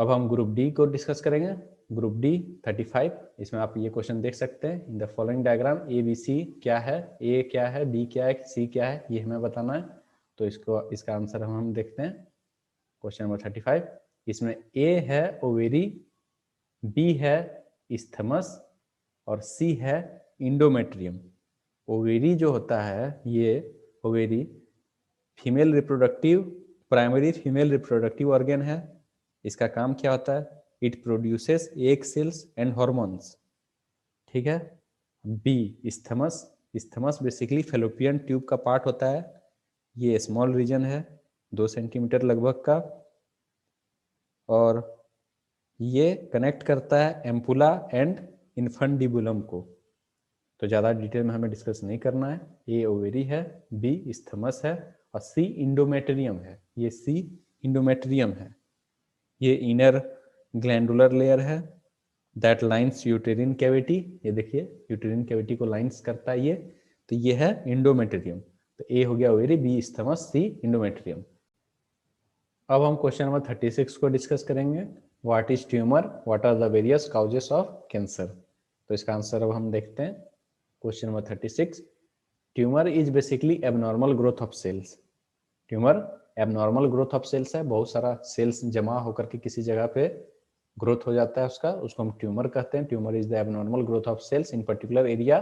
अब हम group D को डिस्कस करेंगे। ग्रुप डी 35, इसमें आप ये क्वेश्चन देख सकते हैं। In the following diagram A B C क्या है, ए क्या है, बी क्या है, सी क्या है, ये हमें बताना है। तो इसका आंसर हम देखते हैं। क्वेश्चन नंबर 35, इसमें ए है ओवेरी, बी है इस्थमस और सी है इंडोमेट्रियम। ओवेरी जो होता है, ये ovary female reproductive, primary female reproductive organ है। इसका काम क्या होता है? It produces egg cells and hormones. ठीक है। B isthmus, isthmus basically fallopian tube का पार्ट होता है। ये स्मॉल रीजन है, 2 सेंटीमीटर लगभग का, और ये कनेक्ट करता है एम्पुला एंड इन्फंडिबुलम को। तो ज़्यादा डिटेल में हमें डिस्कस नहीं करना है। ए ओवेरी है, बी इस्थमस है और सी इंडोमेट्रियम है। ये सी इंडोमेट्रियम है। ये इनर ग्लैंडुलर लेयर है दैट लाइंस यूटेरिन कैविटी। ये देखिए यूटेरिन कैविटी को लाइंस करता है ये। तो ये है इंडोमेट्रियम। तो ए हो गया ovary, B isthmus, C endometrium. अब हम क्वेश्चन नंबर 36 को डिस्कस करेंगे। What is tumour, what are the various causes of cancer. तो इसका आंसर अब हम देखते हैं। Question number 36, tumour is basically abnormal growth of cells. Tumour abnormal growth of cells है, बहुत सारा सेल्स जमा होकर के किसी जगह पे ग्रोथ हो जाता है उसको हम ट्यूमर कहते हैं। Tumour is the abnormal growth of cells in particular area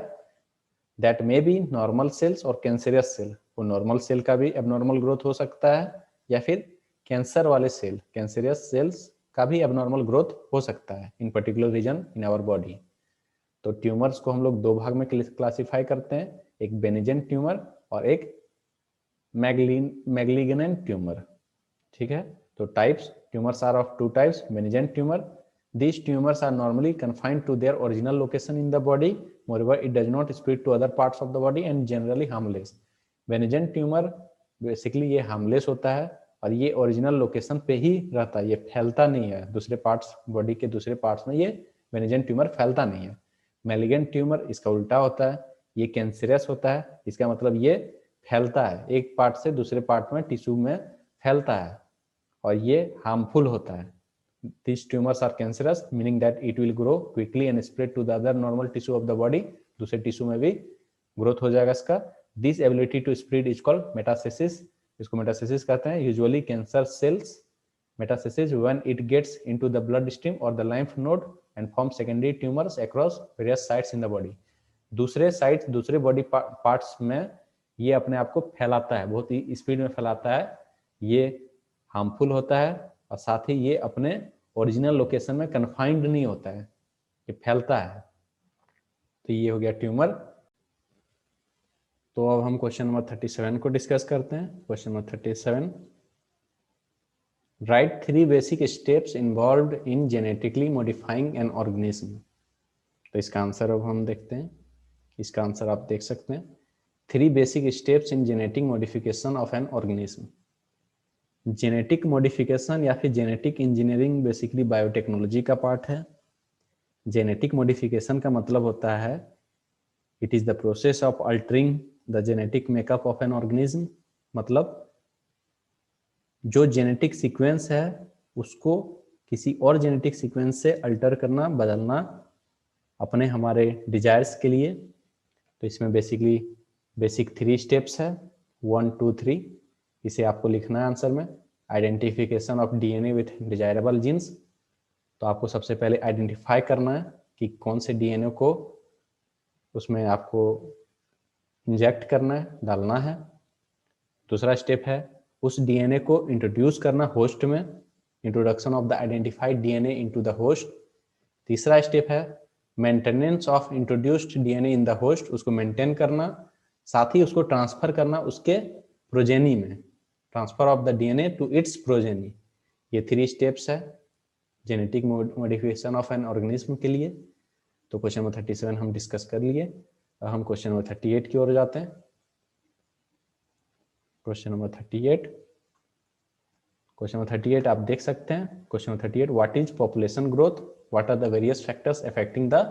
that may be normal cells और कैंसरियस सेल। वो नॉर्मल सेल का भी एबनॉर्मल ग्रोथ हो सकता है या फिर कैंसर वाले सेल, कैंसरियस सेल्स का भी एबनॉर्मल ग्रोथ हो सकता है in particular region in our body. तो ट्यूमर्स को हम लोग 2 भाग में क्लासिफाई करते हैं, एक बेनिजेंट ट्यूमर और एक मैग्लिगनेंट ट्यूमर। ठीक है। तो types, tumours are of 2 types, benign tumour. These tumors are normally confined to their original location in the body. Moreover, it does not spread to other parts of the body and generally harmless. Benign tumor basically ये harmless होता है और ये original location पे ही रहता है, ये फैलता नहीं है दूसरे पार्ट्स, बॉडी के दूसरे पार्ट्स में ये बेनिजेंट ट्यूमर फैलता नहीं है। मैलिगेंट ट्यूमर इसका उल्टा होता है, ये कैंसरस होता है। इसका मतलब ये फैलता है, एक पार्ट से दूसरे पार्ट में टिश्यू में फैलता है और ये हार्मफुल होता है। These tumors are cancerous, meaning that it will grow quickly and spread to the other normal tissue of the body. दूसरे टिश्यू में भी ग्रोथ हो जाएगा इसका। This ability to spread is called metastasis. इसको मेटास्टेसिस कहते हैं। Usually cancer cells metastasis when it gets into the blood stream or the lymph node and form secondary tumors across various sites in the body. दूसरे sites, दूसरे body parts में ये अपने आप को फैलाता है, बहुत ही स्पीड में फैलाता है। ये हार्मफुल होता है और साथ ही ये अपने ओरिजिनल लोकेशन में कन्फाइंड नहीं होता है, ये फैलता है। तो ये हो गया ट्यूमर। तो अब हम क्वेश्चन नंबर 37 को डिस्कस करते हैं। Question number 37, right 3 basic steps involved in genetically modifying an organism. तो इसका आंसर अब हम देखते हैं। इसका आंसर आप देख सकते हैं, 3 basic steps in genetic modification of an organism. Genetic modification या फिर जेनेटिक इंजीनियरिंग बेसिकली बायोटेक्नोलॉजी का पार्ट है। जेनेटिक मॉडिफिकेशन का मतलब होता है it is the process of altering the genetic makeup of an organism. मतलब जो जेनेटिक सीक्वेंस है उसको किसी और जेनेटिक सीक्वेंस से अल्टर करना, बदलना अपने हमारे डिजायर्स के लिए। तो इसमें बेसिकली बेसिक 3 स्टेप्स है, 1 2 3। इसे आपको लिखना है आंसर में। Identification of DNA with desirable genes. तो आपको सबसे पहले आइडेंटिफाई करना है कि कौन से डीएनए को उसमें आपको इंजेक्ट करना है, डालना है। दूसरा स्टेप है उस डीएनए को इंट्रोड्यूस करना होस्ट में, introduction of the identified DNA into the host. तीसरा स्टेप है maintenance of introduced DNA in the host, उसको मेंटेन करना, साथ ही उसको ट्रांसफर करना उसके प्रोजेनी में, transfer of the DNA to its progeny. ये 3 स्टेप्स है genetic modification of an organism के लिए। तो क्वेश्चन नंबर 37 हम डिस्कस कर लिए। अब हम क्वेश्चन नंबर 38 की ओर जाते हैं। क्वेश्चन नंबर 38, क्वेश्चन नंबर 38 आप देख सकते हैं। Question number 38, what is population growth, what are the various factors affecting the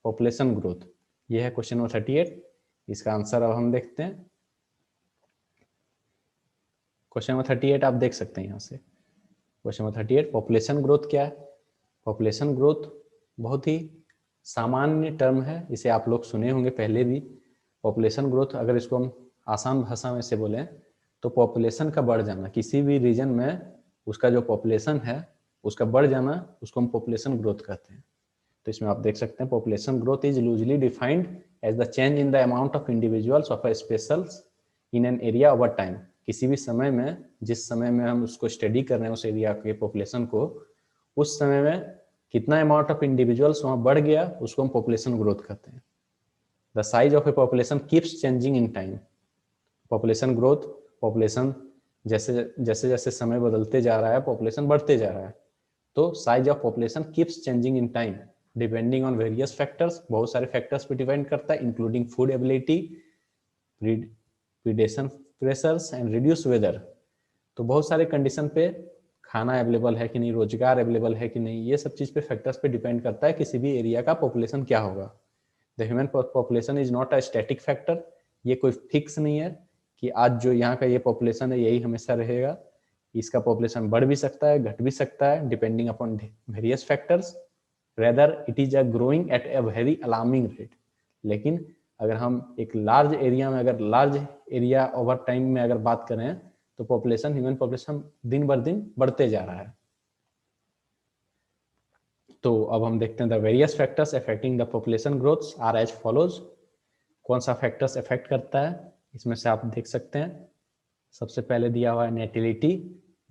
population growth. ये है क्वेश्चन नंबर 38। इसका आंसर अब हम देखते हैं। क्वेश्चन नंबर 38 आप देख सकते हैं यहाँ से, क्वेश्चन नंबर 38, पॉपुलेशन ग्रोथ क्या है? पॉपुलेशन ग्रोथ बहुत ही सामान्य टर्म है, इसे आप लोग सुने होंगे पहले भी। पॉपुलेशन ग्रोथ अगर इसको हम आसान भाषा में से बोलें तो पॉपुलेशन का बढ़ जाना, किसी भी रीजन में उसका जो पॉपुलेशन है उसका बढ़ जाना, उसको हम पॉपुलेशन ग्रोथ कहते हैं। तो इसमें आप देख सकते हैं population growth is loosely defined as the change in the amount of individuals of a species in an area over time. किसी भी समय में, जिस समय में हम उसको स्टडी कर रहे हैं उस एरिया के पॉपुलेशन को, उस समय में कितना अमाउंट ऑफ इंडिविजुअल्स वहाँ बढ़ गया, उसको हम पॉपुलेशन ग्रोथ कहते हैं। The size of A population keeps changing in time. Population growth, population जैसे जैसे जैसे समय बदलते जा रहा है पॉपुलेशन बढ़ते जा रहा है, तो size of population keeps changing in time depending on various factors. बहुत सारे फैक्टर्स पे डिपेंड करता है, including food ability, predation pressures and reduce weather. तो बहुत सारे कंडीशन पे, खाना अवेलेबल है कि नहीं, रोजगार अवेलेबल है कि नहीं, ये सब चीज पे फैक्टर्स पे डिपेंड करता है किसी भी एरिया का पॉपुलेशन क्या होगा। The human population is not a static factor. ये कोई फिक्स नहीं है कि आज जो यहाँ का ये पॉपुलेशन है यही हमेशा रहेगा। इसका पॉपुलेशन बढ़ भी सकता है, घट भी सकता है, depending upon various factors. Rather it is a growing at a very alarming rate. लेकिन अगर हम एक लार्ज एरिया में, अगर लार्ज एरिया ओवर टाइम में अगर बात करें तो पॉपुलेशन, ह्यूमन पॉपुलेशन दिन बर दिन बढ़ते जा रहा है। तो अब हम देखते हैं the various factors affecting the population growth are as follows. कौन सा फैक्टर्स अफेक्ट करता है, इसमें से आप देख सकते हैं। सबसे पहले दिया हुआ है नेटिलिटी।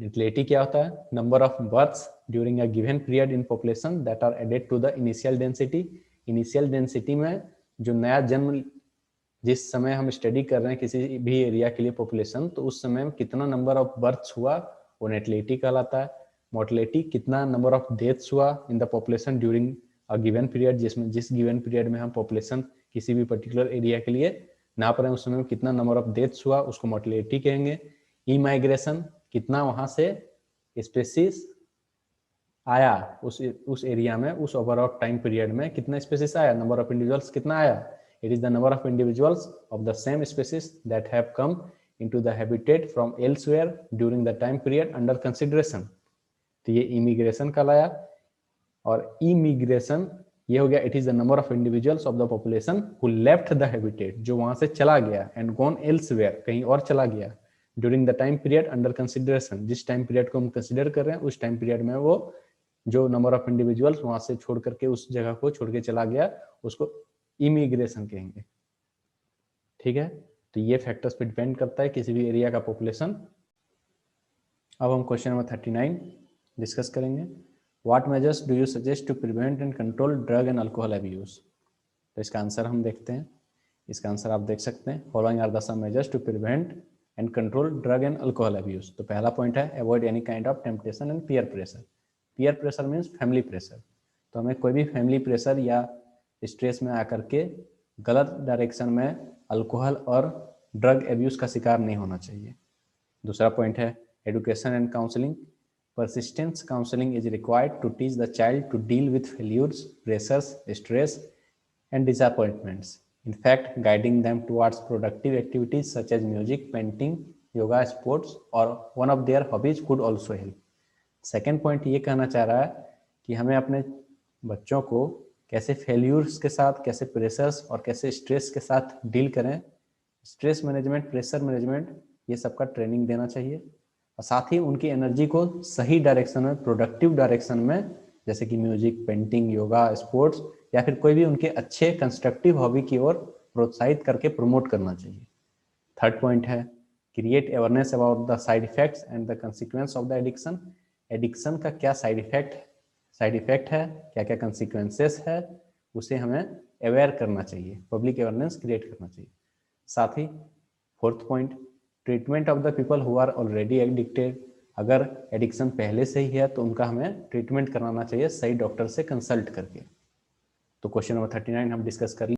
नेटिलिटी क्या होता है? Number of births during a given period in population that are added to the initial density. Initial density में जो नया जन्म, जिस समय हम स्टडी कर रहे हैं किसी भी एरिया के लिए पॉपुलेशन, तो उस समय में कितना नंबर ऑफ बर्थ्स हुआ वो नेटिलिटी कहलाता है। मोर्टेलिटी, कितना नंबर ऑफ डेथ्स हुआ in the population during a given period, जिसमें जिस गिवन पीरियड में हम पॉपुलेशन किसी भी पर्टिकुलर एरिया के लिए नाप रहे हैं उस समय में कितना नंबर ऑफ डेथ्स हुआ, उसको मोर्टेलिटी कहेंगे। ई माइग्रेशन, कितना वहां से स्पेसीज आया उस एरिया में, उस ओवरऑल टाइम पीरियड में कितना स्पेसीज आया, नंबर ऑफ इंडिविजुअल्स कितना आया। It is the number of individuals of the same species that have come into the habitat from elsewhere during the time period under consideration. तो ये immigration कहलाया। और immigration ये हो गया, it is the number of individuals of the population who left the habitat, जो वहां से चला गया, एंड गॉन एल्सवेयर, कहीं और चला गया, during the time period under consideration, जिस टाइम पीरियड को हम कंसिडर कर रहे हैं उस टाइम पीरियड में वो जो नंबर ऑफ इंडिविजुअल्स वहां से छोड़ करके उस जगह को छोड़ के चला गया, उसको इमिग्रेशन कहेंगे। ठीक है, तो ये फैक्टर्स पे डिपेंड करता है किसी भी एरिया का पॉपुलेशन। अब हम क्वेश्चन नंबर 39 डिस्कस करेंगे। What measures do you suggest to prevent and control drug and alcohol abuse. तो इसका आंसर हम देखते हैं। इसका आंसर आप देख सकते हैं, following are the some measures to prevent and control drug and alcohol abuse. तो पहला पॉइंट है avoid any kind of temptation and peer pressure. Peer pressure means family pressure. तो हमें कोई भी फैमिली प्रेशर या स्ट्रेस में आकर के गलत डायरेक्शन में अल्कोहल और ड्रग एब्यूज का शिकार नहीं होना चाहिए। दूसरा पॉइंट है education and counselling. Persistence counseling is required to teach the child to deal with failures, pressures, stress, and disappointments. In fact, guiding them towards productive activities such as music, painting, yoga, sports, or one of their hobbies could also help. Second point ये कहना चाह रहा है कि हमें अपने बच्चों को कैसे फेल्यूर्स के साथ, कैसे प्रेशर्स और कैसे स्ट्रेस के साथ डील करें, स्ट्रेस मैनेजमेंट, प्रेशर मैनेजमेंट, ये सबका ट्रेनिंग देना चाहिए। और साथ ही उनकी एनर्जी को सही डायरेक्शन में, प्रोडक्टिव डायरेक्शन में, जैसे कि म्यूजिक, पेंटिंग, योगा, स्पोर्ट्स या फिर कोई भी उनके अच्छे कंस्ट्रक्टिव हॉबी की ओर प्रोत्साहित करके प्रमोट करना चाहिए। थर्ड पॉइंट है create awareness about the side effects and the consequence of the addiction. Addiction का क्या साइड इफेक्ट है, क्या क्या कंसिक्वेंसेस है, उसे हमें अवेयर करना चाहिए, पब्लिक अवेयरनेस क्रिएट करना चाहिए। साथ ही fourth point treatment of the people who are already addicted. अगर एडिक्शन पहले से ही है तो उनका हमें ट्रीटमेंट कराना चाहिए सही डॉक्टर से कंसल्ट करके। तो क्वेश्चन नंबर 39 हम डिस्कस कर